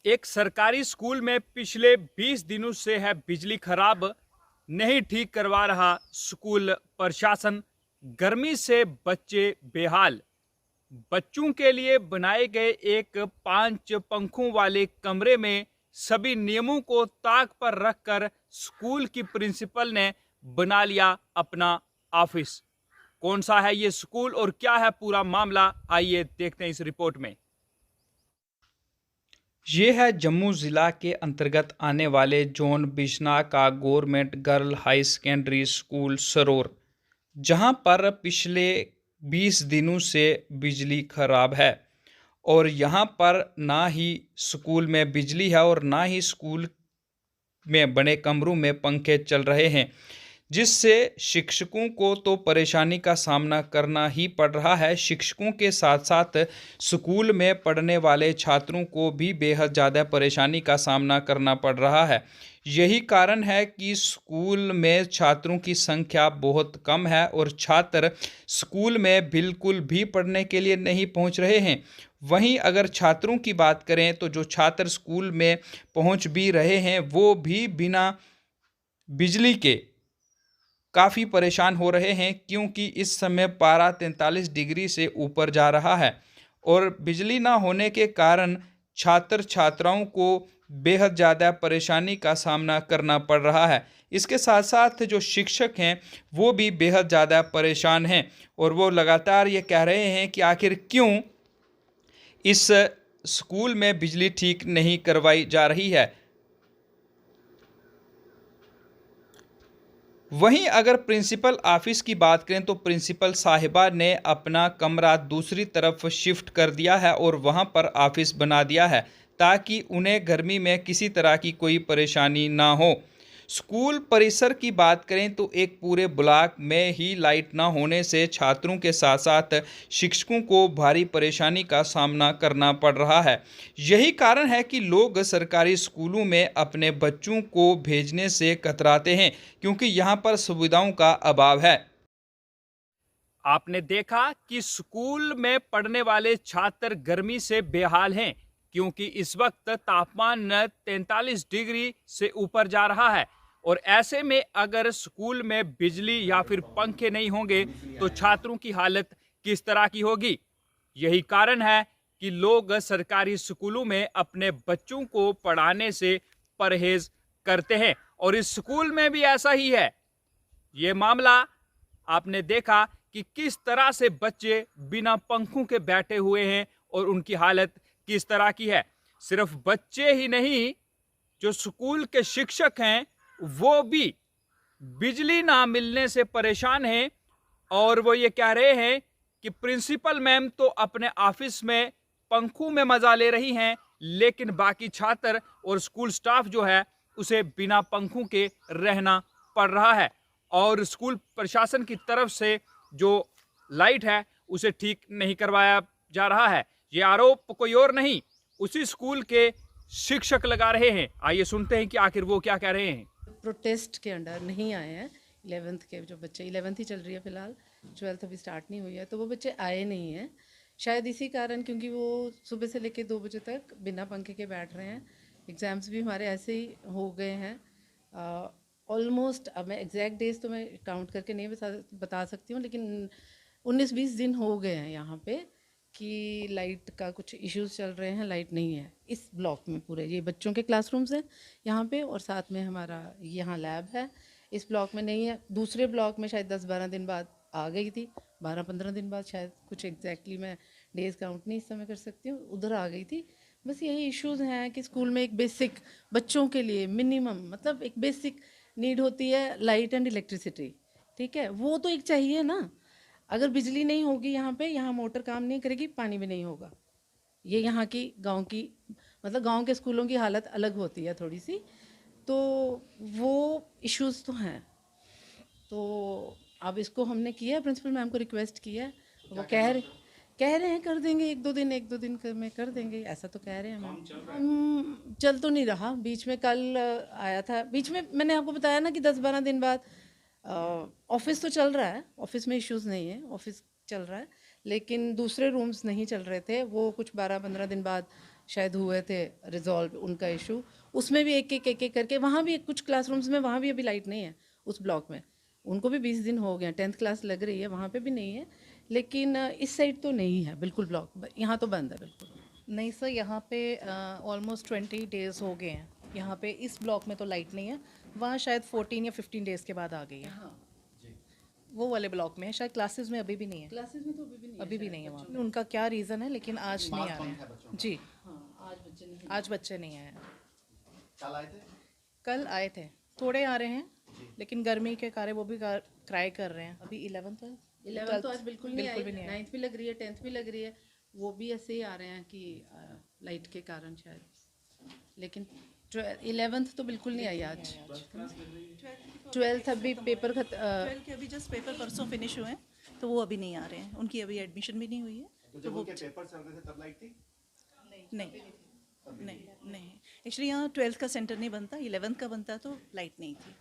एक सरकारी स्कूल में पिछले 20 दिनों से है बिजली खराब, नहीं ठीक करवा रहा स्कूल प्रशासन। गर्मी से बच्चे बेहाल। बच्चों के लिए बनाए गए एक 5 पंखों वाले कमरे में सभी नियमों को ताक पर रखकर स्कूल की प्रिंसिपल ने बना लिया अपना ऑफिस। कौन सा है ये स्कूल और क्या है पूरा मामला, आइए देखते हैं इस रिपोर्ट में। ये है जम्मू ज़िला के अंतर्गत आने वाले जोन बिश्ना का government girl high secondary school Saror, जहां पर पिछले 20 दिनों से बिजली खराब है। और यहां पर ना ही स्कूल में बिजली है और ना ही स्कूल में बने कमरों में पंखे चल रहे हैं, जिससे शिक्षकों को तो परेशानी का सामना करना ही पड़ रहा है। शिक्षकों के साथ साथ स्कूल में पढ़ने वाले छात्रों को भी बेहद ज़्यादा परेशानी का सामना करना पड़ रहा है। यही कारण है कि स्कूल में छात्रों की संख्या बहुत कम है और छात्र स्कूल में बिल्कुल भी पढ़ने के लिए नहीं पहुंच रहे हैं। वहीं अगर छात्रों की बात करें तो जो छात्र स्कूल में पहुंच भी रहे हैं वो भी बिना बिजली के काफ़ी परेशान हो रहे हैं, क्योंकि इस समय पारा 43 डिग्री से ऊपर जा रहा है और बिजली ना होने के कारण छात्र छात्राओं को बेहद ज़्यादा परेशानी का सामना करना पड़ रहा है। इसके साथ साथ जो शिक्षक हैं वो भी बेहद ज़्यादा परेशान हैं और वो लगातार ये कह रहे हैं कि आखिर क्यों इस स्कूल में बिजली ठीक नहीं करवाई जा रही है। वहीं अगर प्रिंसिपल ऑफिस की बात करें तो प्रिंसिपल साहिबा ने अपना कमरा दूसरी तरफ शिफ्ट कर दिया है और वहां पर ऑफिस बना दिया है, ताकि उन्हें गर्मी में किसी तरह की कोई परेशानी ना हो। स्कूल परिसर की बात करें तो एक पूरे ब्लॉक में ही लाइट ना होने से छात्रों के साथ साथ शिक्षकों को भारी परेशानी का सामना करना पड़ रहा है। यही कारण है कि लोग सरकारी स्कूलों में अपने बच्चों को भेजने से कतराते हैं, क्योंकि यहाँ पर सुविधाओं का अभाव है। आपने देखा कि स्कूल में पढ़ने वाले छात्र गर्मी से बेहाल हैं, क्योंकि इस वक्त तापमान 43 डिग्री से ऊपर जा रहा है। और ऐसे में अगर स्कूल में बिजली या फिर पंखे नहीं होंगे तो छात्रों की हालत किस तरह की होगी। यही कारण है कि लोग सरकारी स्कूलों में अपने बच्चों को पढ़ाने से परहेज करते हैं और इस स्कूल में भी ऐसा ही है। ये मामला आपने देखा कि किस तरह से बच्चे बिना पंखों के बैठे हुए हैं और उनकी हालत किस तरह की है। सिर्फ बच्चे ही नहीं, जो स्कूल के शिक्षक हैं वो भी बिजली ना मिलने से परेशान हैं और वो ये कह रहे हैं कि प्रिंसिपल मैम तो अपने ऑफिस में पंखों में मजा ले रही हैं, लेकिन बाकी छात्र और स्कूल स्टाफ जो है उसे बिना पंखों के रहना पड़ रहा है। और स्कूल प्रशासन की तरफ से जो लाइट है उसे ठीक नहीं करवाया जा रहा है। ये आरोप कोई और नहीं, उसी स्कूल के शिक्षक लगा रहे हैं। आइए सुनते हैं कि आखिर वो क्या कह रहे हैं। प्रोटेस्ट के अंडर नहीं आए हैं। 11th के जो बच्चे, 11th ही चल रही है फ़िलहाल, 12th अभी स्टार्ट नहीं हुई है, तो वो बच्चे आए नहीं हैं शायद इसी कारण, क्योंकि वो सुबह से लेकर 2 बजे तक बिना पंखे के बैठ रहे हैं। एग्ज़ाम्स भी हमारे ऐसे ही हो गए हैं ऑलमोस्ट। अब मैं एग्जैक्ट डेज तो मैं काउंट करके नहीं बता सकती हूँ, लेकिन 19-20 दिन हो गए हैं यहाँ पे कि लाइट का कुछ इश्यूज चल रहे हैं। लाइट नहीं है इस ब्लॉक में पूरे। ये बच्चों के क्लासरूम्स हैं यहाँ पे और साथ में हमारा यहाँ लैब है। इस ब्लॉक में नहीं है। दूसरे ब्लॉक में शायद 10-12 दिन बाद आ गई थी, 12-15 दिन बाद शायद, कुछ एग्जैक्टली मैं डेज काउंट नहीं इस समय कर सकती हूँ, उधर आ गई थी। बस यही इश्यूज हैं कि स्कूल में एक बेसिक बच्चों के लिए मिनिमम, मतलब एक बेसिक नीड होती है लाइट एंड इलेक्ट्रिसिटी। ठीक है, वो तो एक चाहिए ना। अगर बिजली नहीं होगी यहाँ पे, यहाँ मोटर काम नहीं करेगी, पानी भी नहीं होगा। ये यहाँ की गांव की, मतलब गांव के स्कूलों की हालत अलग होती है थोड़ी सी। तो वो इश्यूज तो हैं। तो अब इसको हमने किया है, प्रिंसिपल मैम को रिक्वेस्ट किया है। वो कह रहे हैं कर देंगे, एक दो दिन में कर देंगे, ऐसा तो कह रहे हैं मैम। चल तो नहीं रहा। बीच में कल आया था, बीच में मैंने आपको बताया ना कि 10-12 दिन बाद ऑफिस तो चल रहा है, ऑफिस में इश्यूज नहीं है, ऑफिस चल रहा है, लेकिन दूसरे रूम्स नहीं चल रहे थे। वो कुछ 12-15 दिन बाद शायद हुए थे रिजॉल्व उनका इशू, उसमें भी एक करके, वहाँ भी कुछ क्लासरूम्स में वहाँ भी अभी लाइट नहीं है उस ब्लॉक में, उनको भी 20 दिन हो गए, 10th क्लास लग रही है, वहाँ पे भी नहीं है, लेकिन इस साइड तो नहीं है बिल्कुल ब्लॉक, यहाँ तो बंद है बिल्कुल। नहीं सर, यहाँ पे ऑलमोस्ट 20 डेज़ हो गए हैं, यहाँ पे इस ब्लॉक में तो लाइट नहीं है, वहाँ शायद 14 या 15 डेज़ के बाद आ गई है। हाँ, वो वाले ब्लॉक में है, शायद क्लासेस में अभी भी नहीं है। क्लासेस में तो अभी भी नहीं है, अभी भी नहीं है वहाँ पे। उनका क्या रीज़न है, लेकिन आज नहीं आ रहे हैं जी। हाँ, आज बच्चे नहीं आज बच्चे नहीं आए हैं। कल आए थे? कल आए थे, थोड़े आ रहे हैं, लेकिन गर्मी के कारण वो भी क्राई कर रहे हैं। अभी 11th है, 11 तो आज बिल्कुल नहीं बिल्कुल भी आई, नहीं आई। 9th भी लग रही है, 10th भी लग रही है, वो भी ऐसे ही आ रहे हैं कि लाइट के कारण शायद, लेकिन 11th तो बिल्कुल नहीं आई आज। 12th अभी पेपर 12 के अभी जस्ट पेपर परसों फिनिश हुए हैं, तो वो अभी नहीं आ रहे हैं, उनकी अभी एडमिशन भी नहीं हुई है। तो जब उनके पेपर चल रहे थे तब लाइट थी? नहीं एक्चुअली यहाँ 12th का सेंटर नहीं बनता, 11th का बनता, तो लाइट नहीं थी।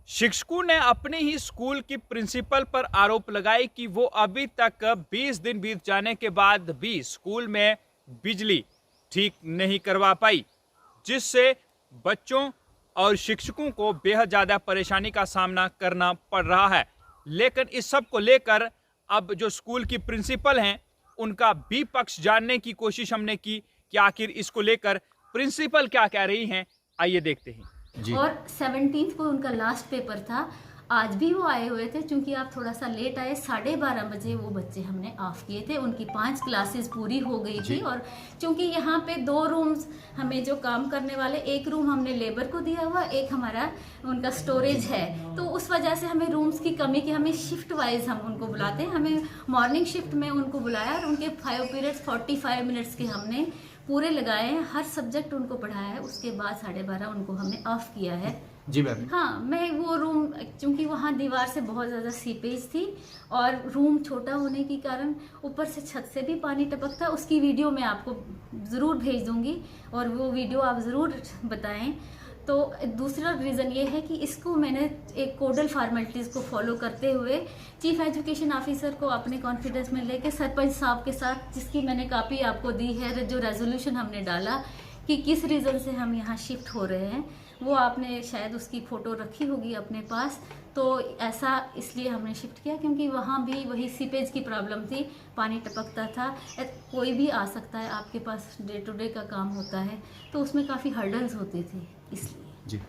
शिक्षकों ने अपने ही स्कूल की प्रिंसिपल पर आरोप लगाए कि वो अभी तक 20 दिन बीत जाने के बाद भी स्कूल में बिजली ठीक नहीं करवा पाई, जिससे बच्चों और शिक्षकों को बेहद ज़्यादा परेशानी का सामना करना पड़ रहा है। लेकिन इस सब को लेकर अब जो स्कूल की प्रिंसिपल हैं उनका भी पक्ष जानने की कोशिश हमने की कि आखिर इसको लेकर प्रिंसिपल क्या कह रही हैं, आइए देखते हैं। और 17th को उनका लास्ट पेपर था, आज भी वो आए हुए थे, क्योंकि आप थोड़ा सा लेट आए, 12:30 बजे वो बच्चे हमने ऑफ किए थे, उनकी 5 क्लासेस पूरी हो गई थी। और चूंकि यहाँ पे 2 रूम्स हमें जो काम करने वाले, एक रूम हमने लेबर को दिया हुआ, एक हमारा उनका स्टोरेज है, तो उस वजह से हमें रूम्स की कमी की, हमें शिफ्ट वाइज हम उनको बुलाते हैं, हमें मॉर्निंग शिफ्ट में उनको बुलाया और उनके 5 पीरियड्स 45 मिनट्स के हमने पूरे लगाए हैं, हर सब्जेक्ट उनको पढ़ाया है। उसके बाद 12:30 उनको हमने ऑफ किया है। जी मैम। हाँ, मैं वो रूम, क्योंकि वहाँ दीवार से बहुत ज़्यादा सीपेज थी और रूम छोटा होने के कारण ऊपर से छत से भी पानी टपकता, उसकी वीडियो मैं आपको ज़रूर भेज दूँगी और वो वीडियो आप ज़रूर बताएं। तो दूसरा रीज़न ये है कि इसको मैंने एक कोडल फॉर्मेलिटीज़ को फॉलो करते हुए चीफ एजुकेशन ऑफिसर को अपने कॉन्फिडेंस में लेके सरपंच साहब के साथ, जिसकी मैंने कापी आपको दी है, जो रेजोल्यूशन हमने डाला कि किस रीज़न से हम यहाँ शिफ्ट हो रहे हैं, वो आपने शायद उसकी फ़ोटो रखी होगी अपने पास। तो ऐसा इसलिए हमने शिफ्ट किया क्योंकि वहाँ भी वही सीपेज की प्रॉब्लम थी, पानी टपकता था, कोई भी आ सकता है, आपके पास डे टू डे का काम होता है, तो उसमें काफ़ी हर्डल्स होते थे, इसलिए। जी,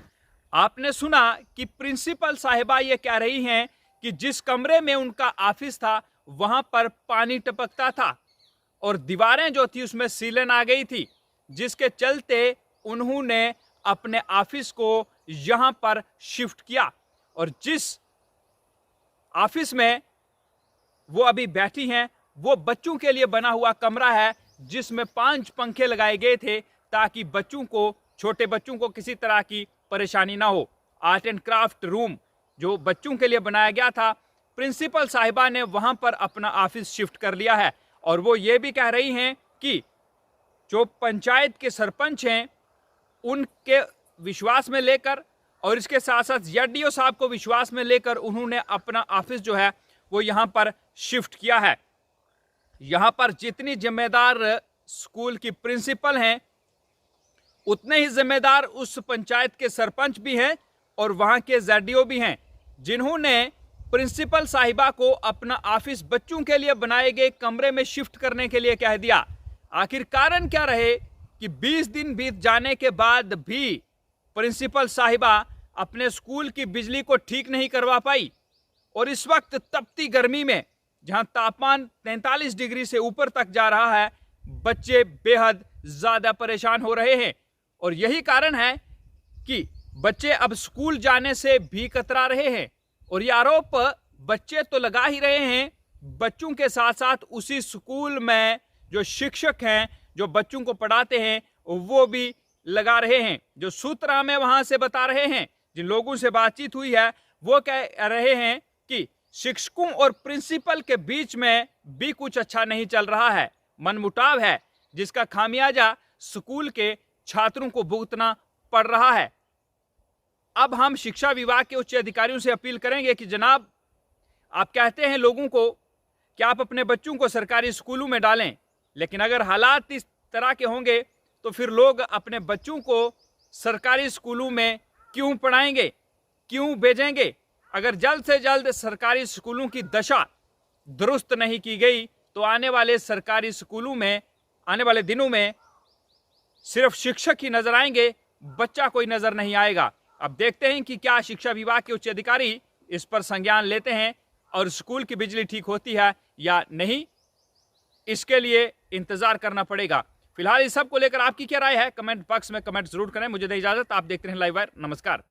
आपने सुना कि प्रिंसिपल साहिबा ये कह रही हैं कि जिस कमरे में उनका ऑफिस था वहां पर पानी टपकता था और दीवारें जो थी उसमें सीलन आ गई थी, जिसके चलते उन्होंने अपने ऑफिस को यहां पर शिफ्ट किया। और जिस ऑफिस में वो अभी बैठी हैं वो बच्चों के लिए बना हुआ कमरा है, जिसमें 5 पंखे लगाए गए थे ताकि बच्चों को, छोटे बच्चों को किसी तरह की परेशानी ना हो। आर्ट एंड क्राफ्ट रूम जो बच्चों के लिए बनाया गया था, प्रिंसिपल साहिबा ने वहां पर अपना ऑफिस शिफ्ट कर लिया है। और वो ये भी कह रही हैं कि जो पंचायत के सरपंच हैं उनके विश्वास में लेकर और इसके साथ साथ ZDO साहब को विश्वास में लेकर उन्होंने अपना ऑफिस जो है वो यहाँ पर शिफ्ट किया है। यहाँ पर जितनी जिम्मेदार स्कूल की प्रिंसिपल हैं उतने ही जिम्मेदार उस पंचायत के सरपंच भी हैं और वहाँ के ZDO भी हैं, जिन्होंने प्रिंसिपल साहिबा को अपना ऑफिस बच्चों के लिए बनाए गए कमरे में शिफ्ट करने के लिए कह दिया। आखिर कारण क्या रहे कि 20 दिन बीत जाने के बाद भी प्रिंसिपल साहिबा अपने स्कूल की बिजली को ठीक नहीं करवा पाई। और इस वक्त तपती गर्मी में जहां तापमान 43 डिग्री से ऊपर तक जा रहा है, बच्चे बेहद ज्यादा परेशान हो रहे हैं। और यही कारण है कि बच्चे अब स्कूल जाने से भी कतरा रहे हैं। और ये आरोप बच्चे तो लगा ही रहे हैं, बच्चों के साथ साथ उसी स्कूल में जो शिक्षक हैं जो बच्चों को पढ़ाते हैं वो भी लगा रहे हैं। जो सूत्र हमें वहां से बता रहे हैं, जिन लोगों से बातचीत हुई है, वो कह रहे हैं कि शिक्षकों और प्रिंसिपल के बीच में भी कुछ अच्छा नहीं चल रहा है, मनमुटाव है, जिसका खामियाजा स्कूल के छात्रों को भुगतना पड़ रहा है। अब हम शिक्षा विभाग के उच्च अधिकारियों से अपील करेंगे कि जनाब, आप कहते हैं लोगों को कि आप अपने बच्चों को सरकारी स्कूलों में डालें, लेकिन अगर हालात इस तरह के होंगे तो फिर लोग अपने बच्चों को सरकारी स्कूलों में क्यों पढ़ाएंगे, क्यों भेजेंगे? अगर जल्द से जल्द सरकारी स्कूलों की दशा दुरुस्त नहीं की गई तो आने वाले सरकारी स्कूलों में आने वाले दिनों में सिर्फ शिक्षक ही नजर आएंगे, बच्चा कोई नजर नहीं आएगा। अब देखते हैं कि क्या शिक्षा विभाग के उच्च अधिकारी इस पर संज्ञान लेते हैं और स्कूल की बिजली ठीक होती है या नहीं, इसके लिए इंतजार करना पड़ेगा। फिलहाल इस सब को लेकर आपकी क्या राय है, कमेंट बॉक्स में कमेंट जरूर करें। मुझे दें इजाजत, आप देखते हैं लाइव वायर। नमस्कार।